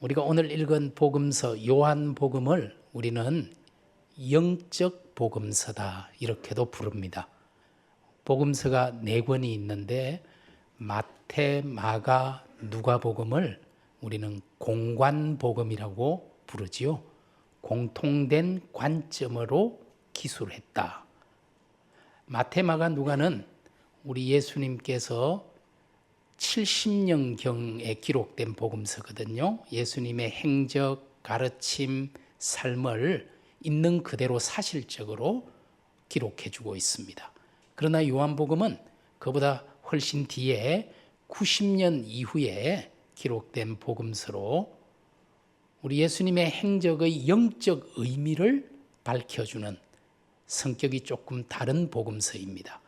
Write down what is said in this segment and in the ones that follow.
우리가 오늘 읽은 복음서 요한복음을 우리는 영적 복음서다 이렇게도 부릅니다. 복음서가 4권이 있는데 마태, 마가, 누가복음을 우리는 공관복음이라고 부르지요. 공통된 관점으로 기술했다. 마태, 마가, 누가는 우리 예수님께서 70년경에 기록된 복음서거든요. 예수님의 행적, 가르침, 삶을 있는 그대로 사실적으로 기록해주고 있습니다. 그러나 요한복음은 그보다 훨씬 뒤에 90년 이후에 기록된 복음서로 우리 예수님의 행적의 영적 의미를 밝혀주는 성격이 조금 다른 복음서입니다.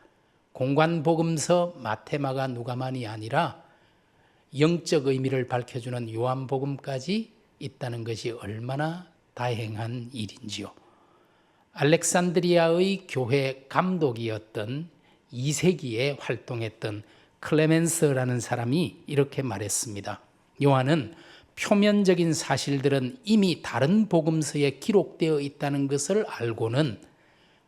공관복음서 마태, 마가, 누가만이 아니라 영적 의미를 밝혀주는 요한복음까지 있다는 것이 얼마나 다행한 일인지요. 알렉산드리아의 교회 감독이었던 2세기에 활동했던 클레멘스라는 사람이 이렇게 말했습니다. 요한은 표면적인 사실들은 이미 다른 복음서에 기록되어 있다는 것을 알고는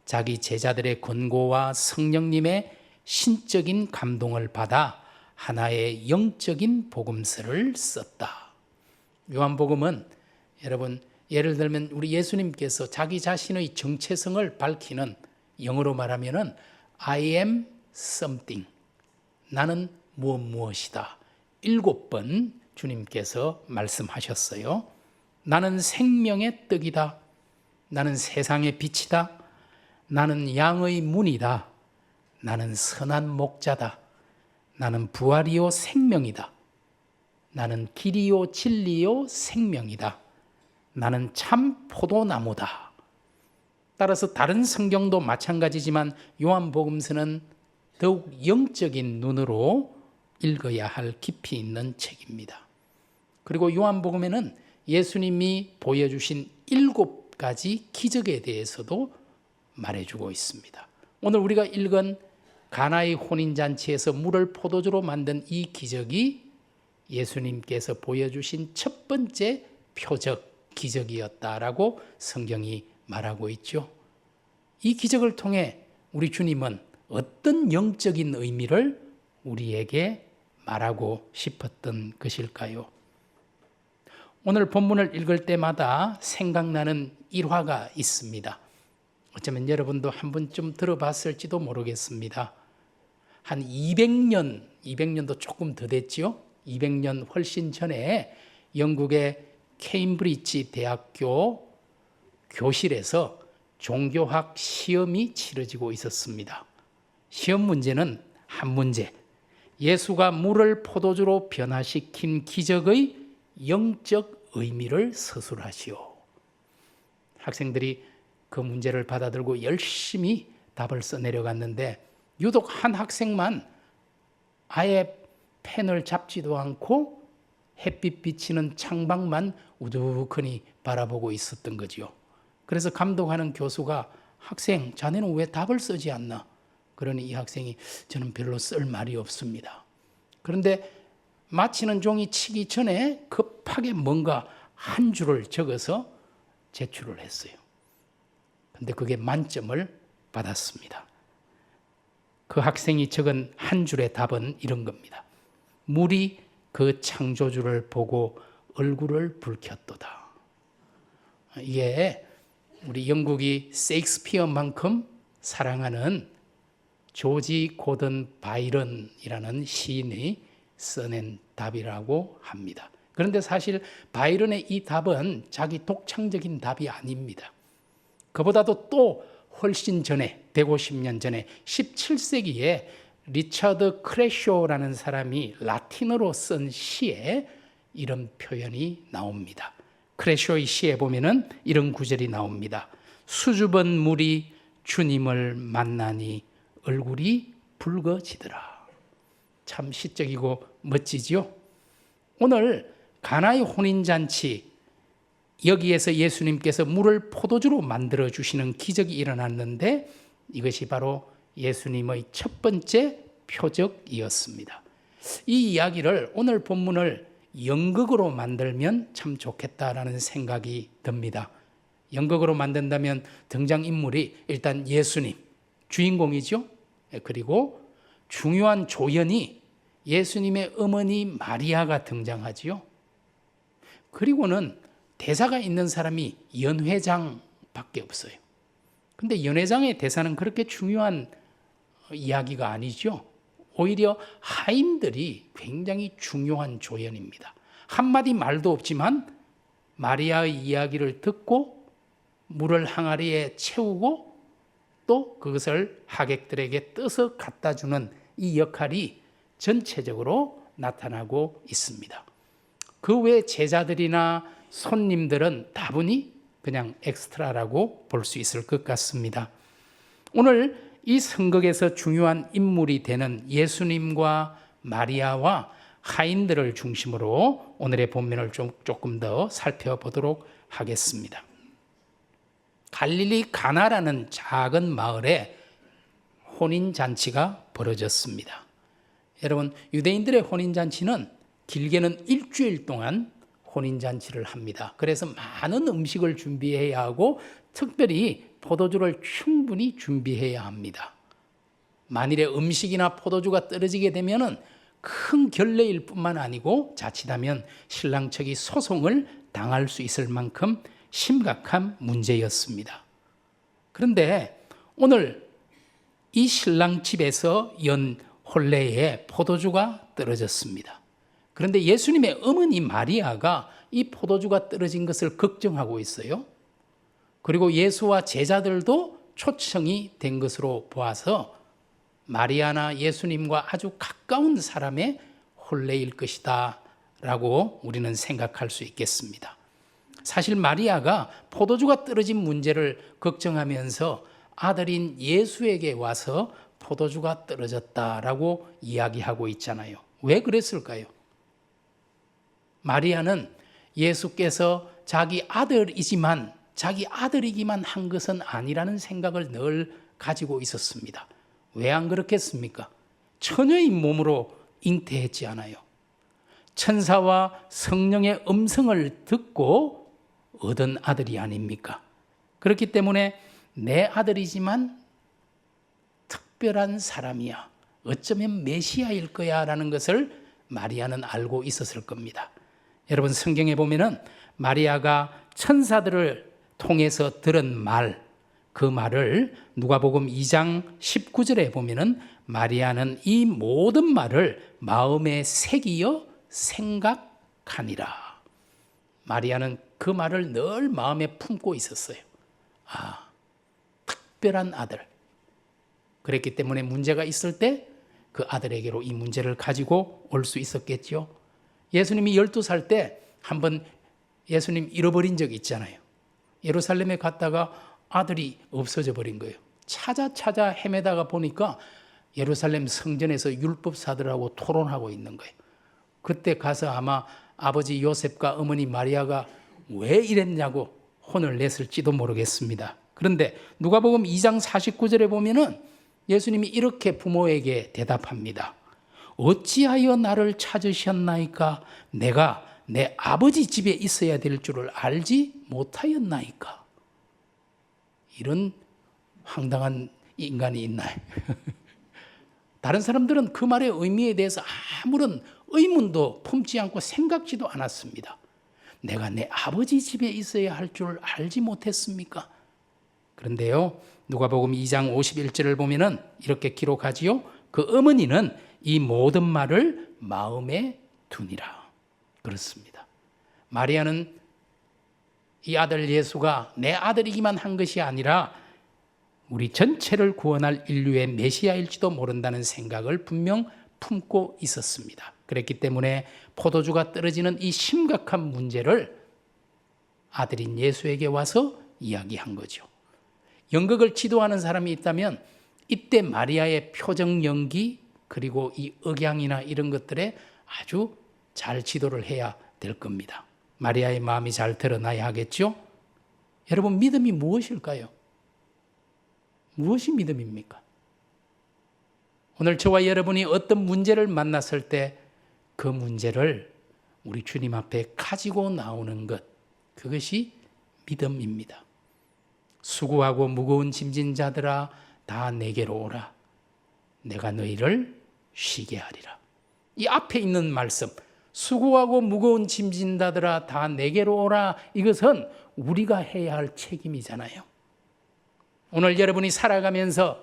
자기 제자들의 권고와 성령님의 신적인 감동을 받아 하나의 영적인 복음서를 썼다. 요한복음은 여러분 예를 들면 우리 예수님께서 자기 자신의 정체성을 밝히는, 영어로 말하면은 I am something, 나는 무엇이다 7번 주님께서 말씀하셨어요. 나는 생명의 떡이다, 나는 세상의 빛이다, 나는 양의 문이다, 나는 선한 목자다, 나는 부활이요 생명이다, 나는 길이요 진리요 생명이다, 나는 참 포도나무다. 따라서 다른 성경도 마찬가지지만 요한복음서는 더욱 영적인 눈으로 읽어야 할 깊이 있는 책입니다. 그리고 요한복음에는 예수님이 보여주신 7가지 기적에 대해서도 말해주고 있습니다. 오늘 우리가 읽은 가나의 혼인잔치에서 물을 포도주로 만든 이 기적이 예수님께서 보여주신 첫 번째 표적 기적이었다라고 성경이 말하고 있죠. 이 기적을 통해 우리 주님은 어떤 영적인 의미를 우리에게 말하고 싶었던 것일까요? 오늘 본문을 읽을 때마다 생각나는 일화가 있습니다. 어쩌면 여러분도 한 번쯤 들어봤을지도 모르겠습니다. 한 200년도 조금 더 됐죠. 200년 훨씬 전에 영국의 케임브리지 대학교 교실에서 종교학 시험이 치러지고 있었습니다. 시험 문제는 한 문제, 예수가 물을 포도주로 변화시킨 기적의 영적 의미를 서술하시오. 학생들이 그 문제를 받아들고 열심히 답을 써 내려갔는데 유독 한 학생만 아예 펜을 잡지도 않고 햇빛 비치는 창밖만 우두커니 바라보고 있었던 거죠. 그래서 감독하는 교수가 학생, 자네는 왜 답을 쓰지 않나? 그러니 이 학생이 저는 별로 쓸 말이 없습니다. 그런데 마치는 종이 치기 전에 급하게 뭔가 한 줄을 적어서 제출을 했어요. 근데 그게 만점을 받았습니다. 그 학생이 적은 한 줄의 답은 이런 겁니다. 물이 그 창조주를 보고 얼굴을 붉혔도다. 이게 우리 영국이 셰익스피어만큼 사랑하는 조지 고든 바이런이라는 시인이 써낸 답이라고 합니다. 그런데 사실 바이런의 이 답은 자기 독창적인 답이 아닙니다. 그보다도 또 훨씬 전에 150년 전에 17세기에 리처드 크래쇼라는 사람이 라틴어로 쓴 시에 이런 표현이 나옵니다. 크래쇼의 시에 보면은 이런 구절이 나옵니다. 수줍은 물이 주님을 만나니 얼굴이 붉어지더라. 참 시적이고 멋지지요? 오늘 가나의 혼인잔치, 여기에서 예수님께서 물을 포도주로 만들어 주시는 기적이 일어났는데 이것이 바로 예수님의 첫 번째 표적이었습니다. 이 이야기를 오늘 본문을 연극으로 만들면 참 좋겠다라는 생각이 듭니다. 연극으로 만든다면 등장인물이 일단 예수님, 주인공이죠. 그리고 중요한 조연이 예수님의 어머니 마리아가 등장하지요. 그리고는 대사가 있는 사람이 연회장밖에 없어요. 근데 연회장의 대사는 그렇게 중요한 이야기가 아니죠. 오히려 하인들이 굉장히 중요한 조연입니다. 한마디 말도 없지만 마리아의 이야기를 듣고 물을 항아리에 채우고 또 그것을 하객들에게 떠서 갖다 주는 이 역할이 전체적으로 나타나고 있습니다. 그 외 제자들이나 손님들은 다분히 그냥 엑스트라라고 볼 수 있을 것 같습니다. 오늘 이 성극에서 중요한 인물이 되는 예수님과 마리아와 하인들을 중심으로 오늘의 본문을 조금 더 살펴보도록 하겠습니다. 갈릴리 가나라는 작은 마을에 혼인잔치가 벌어졌습니다. 여러분, 유대인들의 혼인잔치는 길게는 일주일 동안 혼인잔치를 합니다. 그래서 많은 음식을 준비해야 하고 특별히 포도주를 충분히 준비해야 합니다. 만일에 음식이나 포도주가 떨어지게 되면 큰 결례일 뿐만 아니고 자칫하면 신랑 측이 소송을 당할 수 있을 만큼 심각한 문제였습니다. 그런데 오늘 이 신랑 집에서 연 혼례에 포도주가 떨어졌습니다. 그런데 예수님의 어머니 마리아가 이 포도주가 떨어진 것을 걱정하고 있어요. 그리고 예수와 제자들도 초청이 된 것으로 보아서 마리아나 예수님과 아주 가까운 사람의 혼례일 것이다 라고 우리는 생각할 수 있겠습니다. 사실 마리아가 포도주가 떨어진 문제를 걱정하면서 아들인 예수에게 와서 포도주가 떨어졌다라고 이야기하고 있잖아요. 왜 그랬을까요? 마리아는 예수께서 자기 아들이지만 자기 아들이기만 한 것은 아니라는 생각을 늘 가지고 있었습니다. 왜 안 그렇겠습니까? 처녀의 몸으로 잉태했지 않아요. 천사와 성령의 음성을 듣고 얻은 아들이 아닙니까? 그렇기 때문에 내 아들이지만 특별한 사람이야. 어쩌면 메시아일 거야 라는 것을 마리아는 알고 있었을 겁니다. 여러분, 성경에 보면은 마리아가 천사들을 통해서 들은 말, 그 말을 누가복음 2장 19절에 보면은 마리아는 이 모든 말을 마음에 새기어 생각하니라. 마리아는 그 말을 늘 마음에 품고 있었어요. 특별한 아들. 그랬기 때문에 문제가 있을 때 그 아들에게로 이 문제를 가지고 올 수 있었겠죠. 예수님이 12살 때 한번 예수님 잃어버린 적이 있잖아요. 예루살렘에 갔다가 아들이 없어져 버린 거예요. 찾아 헤매다가 보니까 예루살렘 성전에서 율법사들하고 토론하고 있는 거예요. 그때 가서 아마 아버지 요셉과 어머니 마리아가 왜 이랬냐고 혼을 냈을지도 모르겠습니다. 그런데 누가복음 2장 49절에 보면은 예수님이 이렇게 부모에게 대답합니다. 어찌하여 나를 찾으셨나이까? 내가 내 아버지 집에 있어야 될 줄을 알지 못하였나이까? 이런 황당한 인간이 있나요? 다른 사람들은 그 말의 의미에 대해서 아무런 의문도 품지 않고 생각지도 않았습니다. 내가 내 아버지 집에 있어야 할 줄 알지 못했습니까? 그런데요, 누가복음 2장 51절을 보면은 이렇게 기록하지요. 그 어머니는 이 모든 말을 마음에 두니라. 그렇습니다. 마리아는 이 아들 예수가 내 아들이기만 한 것이 아니라 우리 전체를 구원할 인류의 메시아일지도 모른다는 생각을 분명 품고 있었습니다. 그랬기 때문에 포도주가 떨어지는 이 심각한 문제를 아들인 예수에게 와서 이야기한 거죠. 연극을 지도하는 사람이 있다면 이때 마리아의 표정 연기 그리고 이 억양이나 이런 것들에 아주 잘 지도를 해야 될 겁니다. 마리아의 마음이 잘 드러나야 하겠죠? 여러분, 믿음이 무엇일까요? 무엇이 믿음입니까? 오늘 저와 여러분이 어떤 문제를 만났을 때 그 문제를 우리 주님 앞에 가지고 나오는 것, 그것이 믿음입니다. 수고하고 무거운 짐진 자들아 다 내게로 오라. 내가 너희를 쉬게 하리라. 이 앞에 있는 말씀, 수고하고 무거운 짐진 자들아 다 내게로 오라, 이것은 우리가 해야 할 책임이잖아요. 오늘 여러분이 살아가면서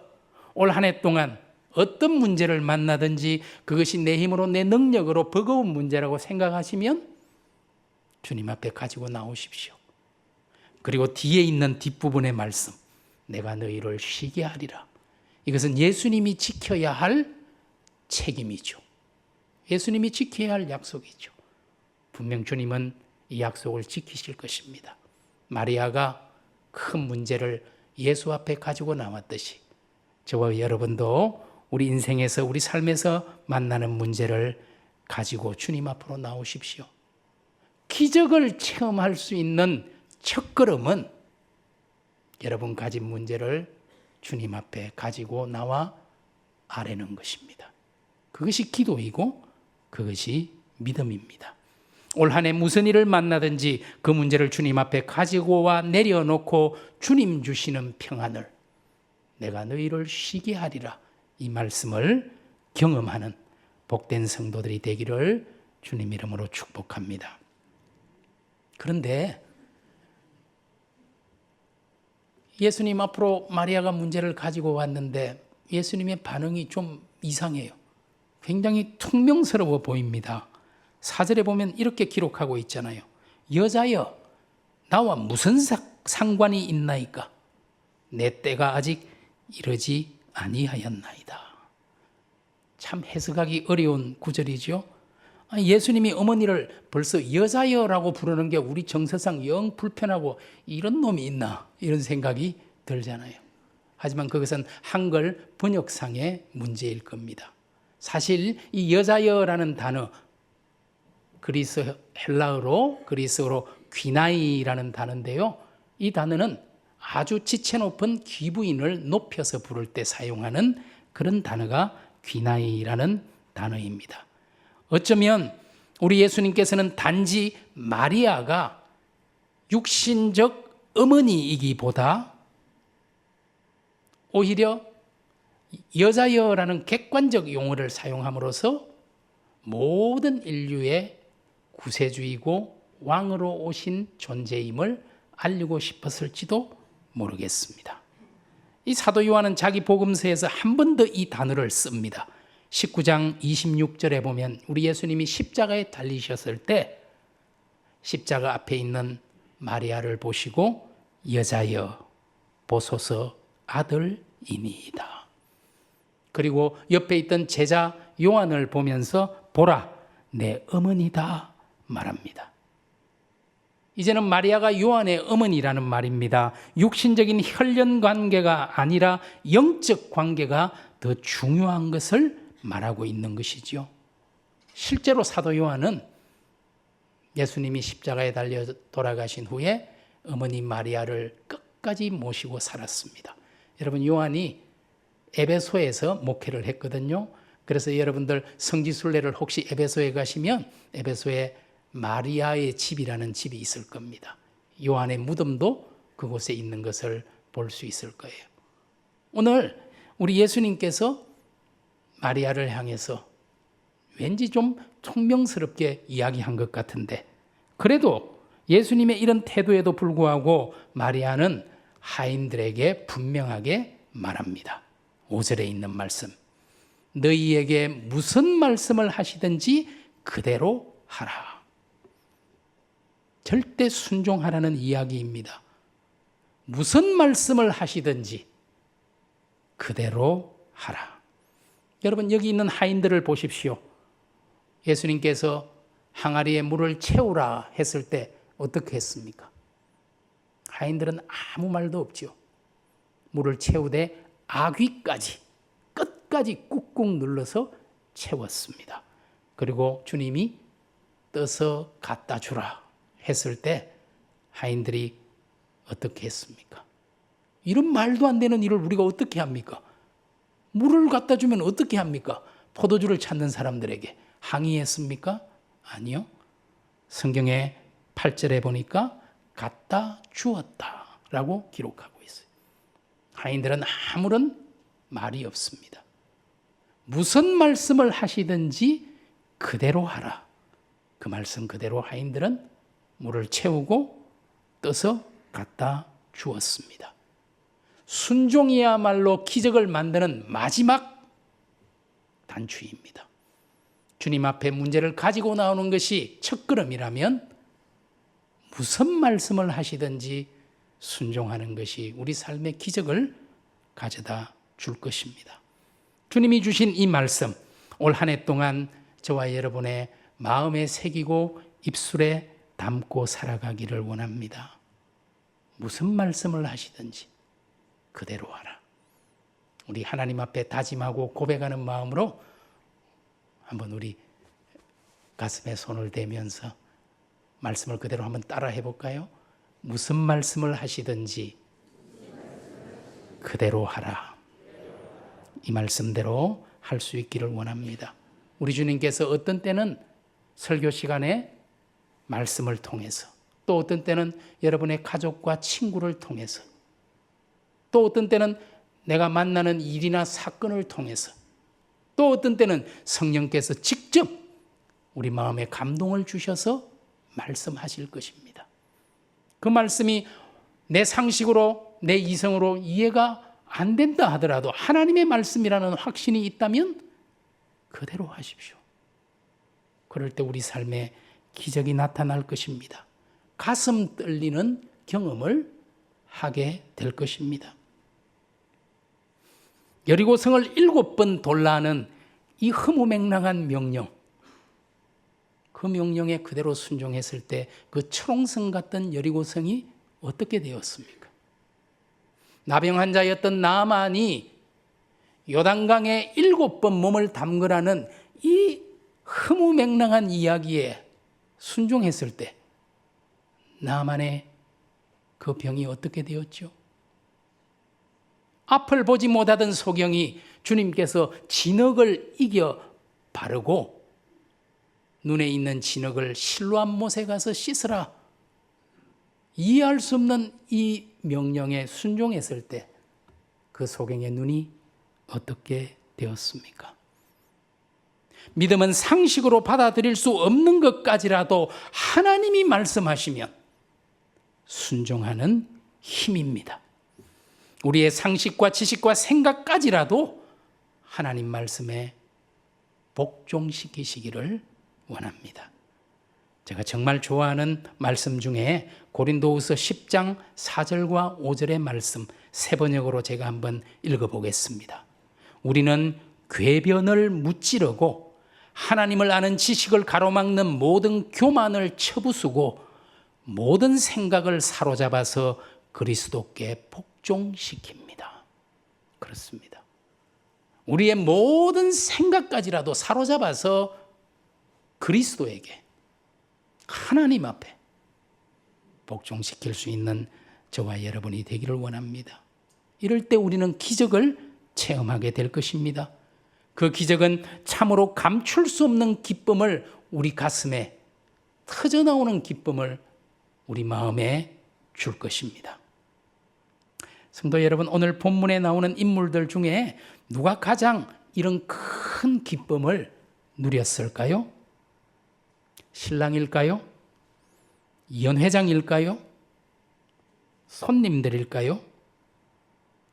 올 한 해 동안 어떤 문제를 만나든지 그것이 내 힘으로 내 능력으로 버거운 문제라고 생각하시면 주님 앞에 가지고 나오십시오. 그리고 뒤에 있는 뒷부분의 말씀, 내가 너희를 쉬게 하리라. 이것은 예수님이 지켜야 할 책임이죠. 예수님이 지켜야 할 약속이죠. 분명 주님은 이 약속을 지키실 것입니다. 마리아가 큰 문제를 예수 앞에 가지고 나왔듯이 저와 여러분도 우리 인생에서, 우리 삶에서 만나는 문제를 가지고 주님 앞으로 나오십시오. 기적을 체험할 수 있는 첫걸음은 여러분 가진 문제를 주님 앞에 가지고 나와 아뢰는 것입니다. 그것이 기도이고 그것이 믿음입니다. 올 한 해 무슨 일을 만나든지 그 문제를 주님 앞에 가지고 와 내려놓고 주님 주시는 평안을, 내가 너희를 쉬게 하리라, 이 말씀을 경험하는 복된 성도들이 되기를 주님 이름으로 축복합니다. 그런데 예수님 앞으로 마리아가 문제를 가지고 왔는데 예수님의 반응이 좀 이상해요. 굉장히 퉁명스러워 보입니다. 4절에 보면 이렇게 기록하고 있잖아요. 여자여, 나와 무슨 상관이 있나이까? 내 때가 아직 이르지 아니하였나이다. 참 해석하기 어려운 구절이죠. 예수님이 어머니를 벌써 여자여라고 부르는 게 우리 정서상 영 불편하고 이런 놈이 있나 이런 생각이 들잖아요. 하지만 그것은 한글 번역상의 문제일 겁니다. 사실 이 여자여라는 단어, 헬라어로 귀나이라는 단어인데요. 이 단어는 아주 지체 높은 귀부인을 높여서 부를 때 사용하는 그런 단어가 귀나이라는 단어입니다. 어쩌면 우리 예수님께서는 단지 마리아가 육신적 어머니이기보다 오히려 여자여라는 객관적 용어를 사용함으로써 모든 인류의 구세주이고 왕으로 오신 존재임을 알리고 싶었을지도 모르겠습니다. 이 사도 요한은 자기 복음서에서 한 번 더 이 단어를 씁니다. 19장 26절에 보면 우리 예수님이 십자가에 달리셨을 때 십자가 앞에 있는 마리아를 보시고 여자여 보소서 아들이니이다. 그리고 옆에 있던 제자 요한을 보면서 보라 내 어머니다 말합니다. 이제는 마리아가 요한의 어머니라는 말입니다. 육신적인 혈연 관계가 아니라 영적 관계가 더 중요한 것을 말하고 있는 것이죠. 실제로 사도 요한은 예수님이 십자가에 달려 돌아가신 후에 어머니 마리아를 끝까지 모시고 살았습니다. 여러분, 요한이 에베소에서 목회를 했거든요. 그래서 여러분들 성지순례를 혹시 에베소에 가시면 에베소에 마리아의 집이라는 집이 있을 겁니다. 요한의 무덤도 그곳에 있는 것을 볼 수 있을 거예요. 오늘 우리 예수님께서 마리아를 향해서 왠지 좀 총명스럽게 이야기한 것 같은데, 그래도 예수님의 이런 태도에도 불구하고 마리아는 하인들에게 분명하게 말합니다. 5절에 있는 말씀, 너희에게 무슨 말씀을 하시든지 그대로 하라. 절대 순종하라는 이야기입니다. 무슨 말씀을 하시든지 그대로 하라. 여러분, 여기 있는 하인들을 보십시오. 예수님께서 항아리에 물을 채우라 했을 때 어떻게 했습니까? 하인들은 아무 말도 없죠. 물을 채우되 아귀까지 끝까지 꾹꾹 눌러서 채웠습니다. 그리고 주님이 떠서 갖다 주라 했을 때 하인들이 어떻게 했습니까? 이런 말도 안 되는 일을 우리가 어떻게 합니까? 물을 갖다 주면 어떻게 합니까? 포도주를 찾는 사람들에게 항의했습니까? 아니요. 성경의 8절에 보니까 갖다 주었다라고 기록하고 있어요. 하인들은 아무런 말이 없습니다. 무슨 말씀을 하시든지 그대로 하라. 그 말씀 그대로 하인들은 물을 채우고 떠서 갖다 주었습니다. 순종이야말로 기적을 만드는 마지막 단추입니다. 주님 앞에 문제를 가지고 나오는 것이 첫걸음이라면 무슨 말씀을 하시든지 순종하는 것이 우리 삶의 기적을 가져다 줄 것입니다. 주님이 주신 이 말씀, 올 한 해 동안 저와 여러분의 마음에 새기고 입술에 담고 살아가기를 원합니다. 무슨 말씀을 하시든지 그대로 하라. 우리 하나님 앞에 다짐하고 고백하는 마음으로 한번 우리 가슴에 손을 대면서 말씀을 그대로 한번 따라 해볼까요? 무슨 말씀을 하시든지 그대로 하라. 이 말씀대로 할 수 있기를 원합니다. 우리 주님께서 어떤 때는 설교 시간에 말씀을 통해서, 또 어떤 때는 여러분의 가족과 친구를 통해서, 또 어떤 때는 내가 만나는 일이나 사건을 통해서, 또 어떤 때는 성령께서 직접 우리 마음에 감동을 주셔서 말씀하실 것입니다. 그 말씀이 내 상식으로, 내 이성으로 이해가 안 된다 하더라도 하나님의 말씀이라는 확신이 있다면 그대로 하십시오. 그럴 때 우리 삶에 기적이 나타날 것입니다. 가슴 떨리는 경험을 하게 될 것입니다. 여리고성을 7번 돌라 하는 이 허무맹랑한 명령, 그 명령에 그대로 순종했을 때 그 초롱성 같던 여리고성이 어떻게 되었습니까? 나병 환자였던 나아만이 요단강에 7번 몸을 담그라는 이 허무맹랑한 이야기에 순종했을 때 나아만의 그 병이 어떻게 되었죠? 앞을 보지 못하던 소경이 주님께서 진흙을 이겨 바르고 눈에 있는 진흙을 실로암 못에 가서 씻으라, 이해할 수 없는 이 명령에 순종했을 때 그 소경의 눈이 어떻게 되었습니까? 믿음은 상식으로 받아들일 수 없는 것까지라도 하나님이 말씀하시면 순종하는 힘입니다. 우리의 상식과 지식과 생각까지라도 하나님 말씀에 복종시키시기를 원합니다. 제가 정말 좋아하는 말씀 중에 고린도후서 10장 4절과 5절의 말씀, 세번역으로 제가 한번 읽어보겠습니다. 우리는 궤변을 무찌르고 하나님을 아는 지식을 가로막는 모든 교만을 쳐부수고 모든 생각을 사로잡아서 그리스도께 복종시킵니다. 그렇습니다. 우리의 모든 생각까지라도 사로잡아서 그리스도에게, 하나님 앞에 복종시킬 수 있는 저와 여러분이 되기를 원합니다. 이럴 때 우리는 기적을 체험하게 될 것입니다. 그 기적은 참으로 감출 수 없는 기쁨을, 우리 가슴에 터져나오는 기쁨을 우리 마음에 줄 것입니다. 성도 여러분, 오늘 본문에 나오는 인물들 중에 누가 가장 이런 큰 기쁨을 누렸을까요? 신랑일까요? 연회장일까요? 손님들일까요?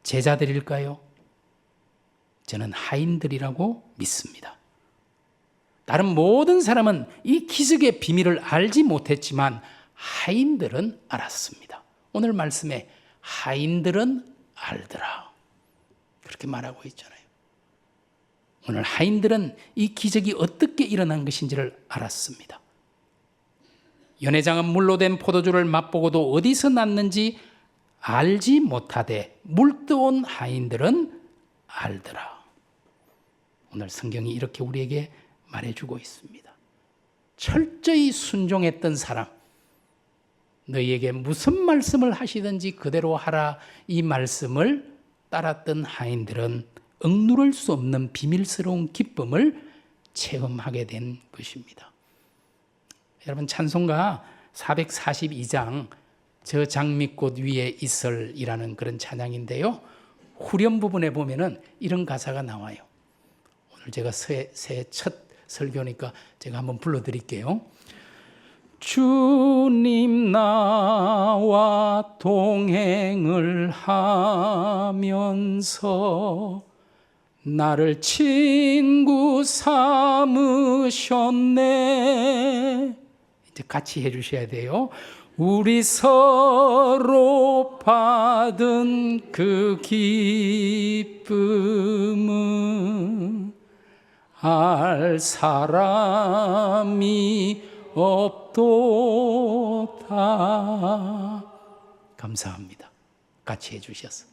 제자들일까요? 저는 하인들이라고 믿습니다. 다른 모든 사람은 이 기적의 비밀을 알지 못했지만 하인들은 알았습니다. 오늘 말씀에 하인들은 알더라, 그렇게 말하고 있잖아요. 오늘 하인들은 이 기적이 어떻게 일어난 것인지를 알았습니다. 연회장은 물로 된 포도주를 맛보고도 어디서 났는지 알지 못하되 물떠온 하인들은 알더라. 오늘 성경이 이렇게 우리에게 말해주고 있습니다. 철저히 순종했던 사람, 너희에게 무슨 말씀을 하시든지 그대로 하라, 이 말씀을 따랐던 하인들은 억누를 수 없는 비밀스러운 기쁨을 체험하게 된 것입니다. 여러분 찬송가 442장 저 장미꽃 위에 있을이라는 그런 찬양인데요. 후렴 부분에 보면은 이런 가사가 나와요. 오늘 제가 새해 첫 설교니까 제가 한번 불러드릴게요. 주님 나와 동행을 하면서 나를 친구 삼으셨네. 이제 같이 해주셔야 돼요. 우리 서로 받은 그 기쁨은 알 사람이 없도다. 감사합니다. 같이 해주셔서.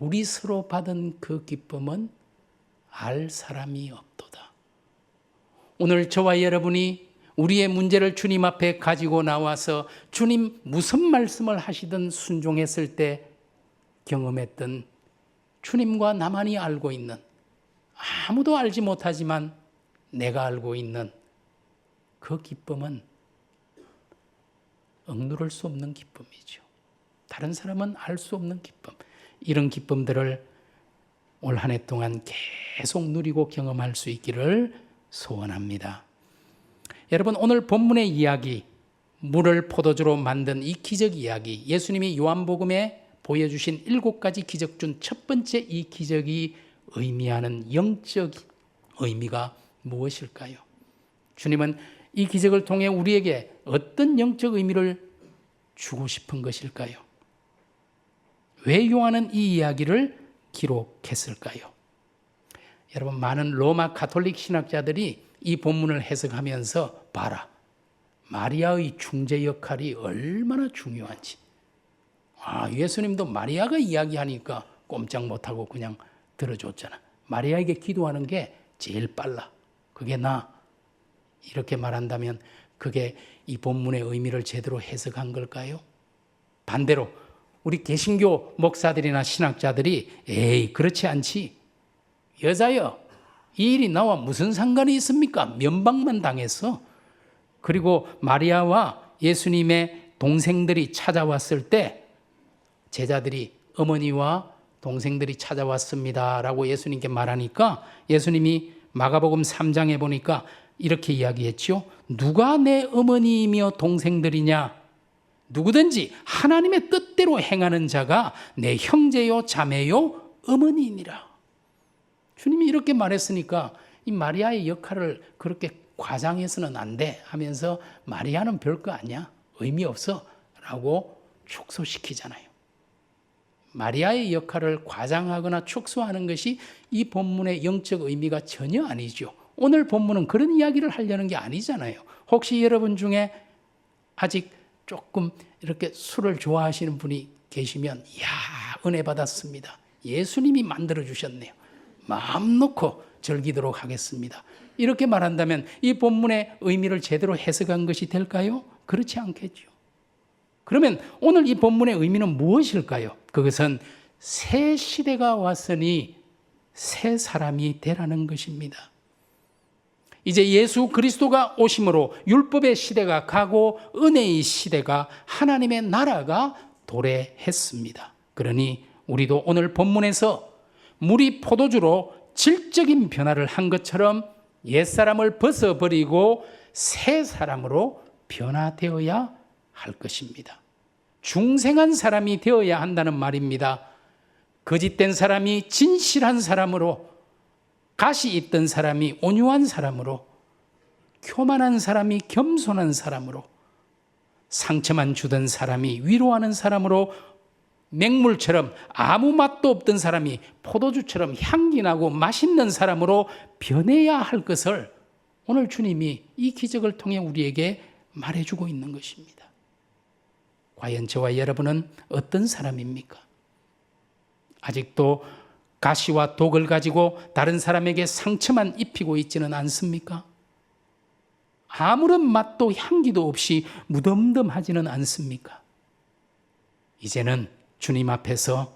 우리 서로 받은 그 기쁨은 알 사람이 없도다. 오늘 저와 여러분이 우리의 문제를 주님 앞에 가지고 나와서 주님 무슨 말씀을 하시든 순종했을 때 경험했던 주님과 나만이 알고 있는, 아무도 알지 못하지만 내가 알고 있는 그 기쁨은 억누를 수 없는 기쁨이죠. 다른 사람은 알 수 없는 기쁨. 이런 기쁨들을 올 한 해 동안 계속 누리고 경험할 수 있기를 소원합니다. 여러분, 오늘 본문의 이야기, 물을 포도주로 만든 이 기적 이야기, 예수님이 요한복음에 보여주신 7가지 기적 중 첫 번째 이 기적이 의미하는 영적 의미가 무엇일까요? 주님은 이 기적을 통해 우리에게 어떤 영적 의미를 주고 싶은 것일까요? 왜 요한은 이 이야기를 기록했을까요? 여러분, 많은 로마 가톨릭 신학자들이 이 본문을 해석하면서 봐라, 마리아의 중재 역할이 얼마나 중요한지. 예수님도 마리아가 이야기하니까 꼼짝 못하고 그냥 들어줬잖아. 마리아에게 기도하는 게 제일 빨라. 그게 나. 이렇게 말한다면 그게 이 본문의 의미를 제대로 해석한 걸까요? 반대로 우리 개신교 목사들이나 신학자들이 에이, 그렇지 않지. 여자여, 이 일이 나와 무슨 상관이 있습니까? 면박만 당했어. 그리고 마리아와 예수님의 동생들이 찾아왔을 때 제자들이 어머니와 동생들이 찾아왔습니다 라고 예수님께 말하니까 예수님이 마가복음 3장에 보니까 이렇게 이야기했죠. 누가 내 어머니이며 동생들이냐? 누구든지 하나님의 뜻대로 행하는 자가 내 형제요 자매요 어머니이니라. 주님이 이렇게 말했으니까 이 마리아의 역할을 그렇게 과장해서는 안 돼 하면서 마리아는 별거 아니야, 의미 없어 라고 축소시키잖아요. 마리아의 역할을 과장하거나 축소하는 것이 이 본문의 영적 의미가 전혀 아니죠. 오늘 본문은 그런 이야기를 하려는 게 아니잖아요. 혹시 여러분 중에 아직 조금 이렇게 술을 좋아하시는 분이 계시면 이야, 은혜 받았습니다. 예수님이 만들어주셨네요. 마음 놓고 즐기도록 하겠습니다. 이렇게 말한다면 이 본문의 의미를 제대로 해석한 것이 될까요? 그렇지 않겠죠. 그러면 오늘 이 본문의 의미는 무엇일까요? 그것은 새 시대가 왔으니 새 사람이 되라는 것입니다. 이제 예수 그리스도가 오심으로 율법의 시대가 가고 은혜의 시대가, 하나님의 나라가 도래했습니다. 그러니 우리도 오늘 본문에서 물이 포도주로 질적인 변화를 한 것처럼 옛사람을 벗어버리고 새 사람으로 변화되어야 할 것입니다. 중생한 사람이 되어야 한다는 말입니다. 거짓된 사람이 진실한 사람으로, 가시 있던 사람이 온유한 사람으로, 교만한 사람이 겸손한 사람으로, 상처만 주던 사람이 위로하는 사람으로, 맹물처럼 아무 맛도 없던 사람이 포도주처럼 향기나고 맛있는 사람으로 변해야 할 것을 오늘 주님이 이 기적을 통해 우리에게 말해주고 있는 것입니다. 과연 저와 여러분은 어떤 사람입니까? 아직도 가시와 독을 가지고 다른 사람에게 상처만 입히고 있지는 않습니까? 아무런 맛도 향기도 없이 무덤덤하지는 않습니까? 이제는 주님 앞에서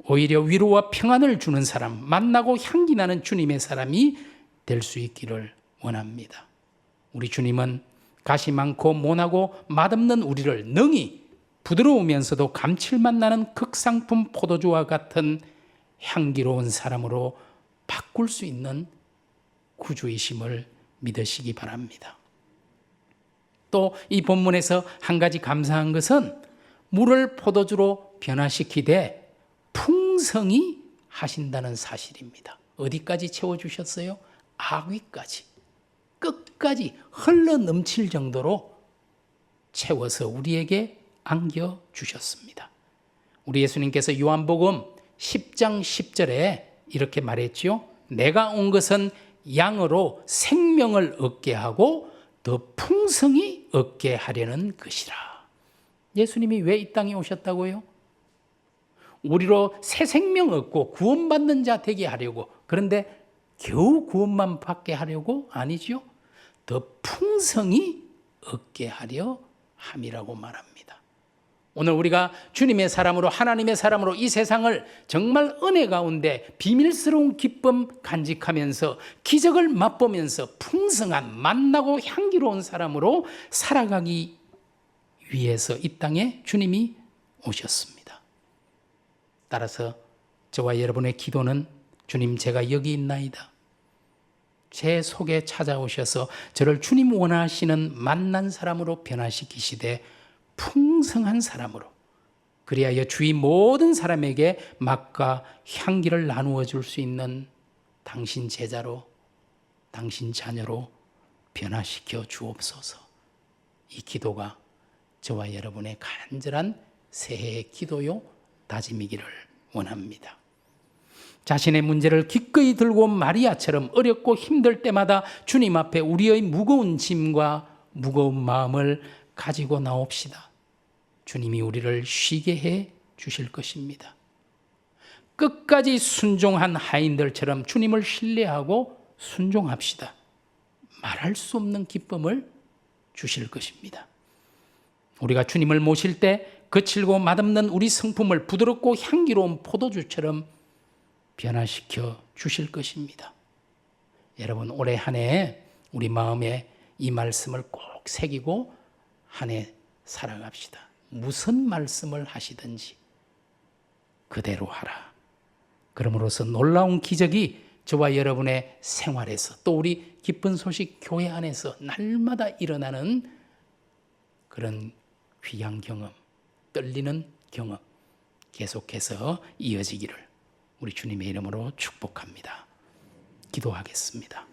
오히려 위로와 평안을 주는 사람, 만나고 향기 나는 주님의 사람이 될 수 있기를 원합니다. 우리 주님은 가시 많고 모나고 맛없는 우리를 능히 부드러우면서도 감칠맛 나는 극상품 포도주와 같은 향기로운 사람으로 바꿀 수 있는 구주이심을 믿으시기 바랍니다. 또 이 본문에서 한 가지 감사한 것은 물을 포도주로 변화시키되 풍성히 하신다는 사실입니다. 어디까지 채워주셨어요? 아귀까지, 끝까지 흘러 넘칠 정도로 채워서 우리에게 안겨주셨습니다. 우리 예수님께서 요한복음 10장 10절에 이렇게 말했죠. 내가 온 것은 양으로 생명을 얻게 하고 더 풍성히 얻게 하려는 것이라. 예수님이 왜 이 땅에 오셨다고요? 우리로 새 생명 얻고 구원받는 자 되게 하려고. 그런데 겨우 구원만 받게 하려고? 아니죠. 더 풍성히 얻게 하려 함이라고 말합니다. 오늘 우리가 주님의 사람으로, 하나님의 사람으로 이 세상을 정말 은혜 가운데 비밀스러운 기쁨 간직하면서 기적을 맛보면서 풍성한 만나고 향기로운 사람으로 살아가기 위해서 이 땅에 주님이 오셨습니다. 따라서 저와 여러분의 기도는 주님, 제가 여기 있나이다. 제 속에 찾아오셔서 저를 주님 원하시는 만난 사람으로 변화시키시되 풍성한 사람으로, 그리하여 주위 모든 사람에게 맛과 향기를 나누어 줄 수 있는 당신 제자로, 당신 자녀로 변화시켜 주옵소서. 이 기도가 저와 여러분의 간절한 새해의 기도요 다짐이기를 원합니다. 자신의 문제를 기꺼이 들고 온 마리아처럼 어렵고 힘들 때마다 주님 앞에 우리의 무거운 짐과 무거운 마음을 가지고 나옵시다. 주님이 우리를 쉬게 해 주실 것입니다. 끝까지 순종한 하인들처럼 주님을 신뢰하고 순종합시다. 말할 수 없는 기쁨을 주실 것입니다. 우리가 주님을 모실 때 거칠고 맛없는 우리 성품을 부드럽고 향기로운 포도주처럼 변화시켜 주실 것입니다. 여러분, 올해 한 해 우리 마음에 이 말씀을 꼭 새기고 한 해 살아갑시다. 무슨 말씀을 하시든지 그대로 하라. 그러므로서 놀라운 기적이 저와 여러분의 생활에서, 또 우리 기쁜 소식 교회 안에서 날마다 일어나는 그런 귀한 경험, 떨리는 경험 계속해서 이어지기를 우리 주님의 이름으로 축복합니다. 기도하겠습니다.